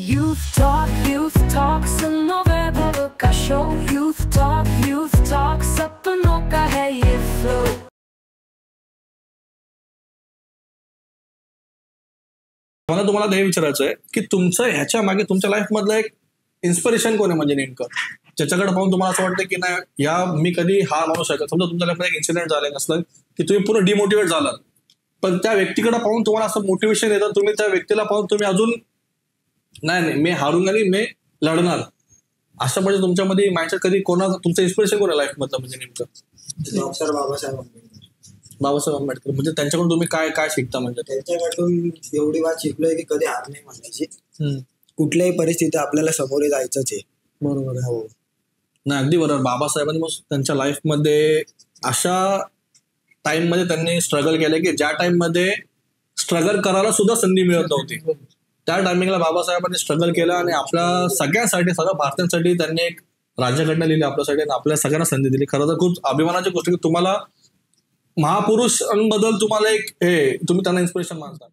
Youth Talk सुनो वैभव का show. Youth Talk सपनों का है ये फ्लो। मला तुम्हाला हे विचारायचं आहे की तुमचं ह्याच्या मागे तुमच्या लाईफ मधलं एक इन्स्पिरेशन कोण आहे, म्हणजे नेमकं ज्याच्याकडे पाहून तुम्हाला असं वाटतं की नाही या मी कधी हा माणूस आहे का. समजा तुमच्या लाईफमध्ये एक इन्सिडेंट झालं नसलं की तुम्ही पूर्ण डिमोटिवेट झालात, पण त्या व्यक्तीकडे पाहून तुम्हाला असं मोटिवेशन येतं, तुम्ही त्या व्यक्तीला पाहून तुम्ही अजून नाही मी हारून आणि मी लढणार, असं म्हणजे तुमच्यामध्ये माइंडसेट कधी तुमचं इन्स्पिरेशन कोण आहे लाईफ मधलं, म्हणजे नेमकं डॉक्टर बाबासाहेब आंबेडकर. बाबासाहेब आंबेडकर म्हणजे त्यांच्याकडून तुम्ही काय काय शिकता, म्हणजे त्यांच्याकडून एवढी बात शिकलोय की कधी हार नाही मानायची. कुठल्याही परिस्थिती आपल्याला समोर जायचंच आहे. बरोबर आहे. हो नाही अगदी बरोबर. बाबासाहेबांनी मग त्यांच्या लाईफमध्ये अशा टाइम मध्ये त्यांनी स्ट्रगल केलं की ज्या टाइम मध्ये स्ट्रगल करायला सुद्धा संधी मिळत नव्हती, त्या टायमिंगला बाबासाहेबांनी स्ट्रगल केलं आणि आपल्या सगळ्यांसाठी, सगळ्या भारतीयांसाठी त्यांनी एक राज्यघटना लिहिली आपल्यासाठी आणि आपल्या सगळ्यांना संधी दिली. खरं तर खूप अभिमानाची गोष्ट की तुम्हाला महापुरुषांबद्दल तुम्हाला एक हे तुम्ही त्यांना इन्स्पिरेशन मानता.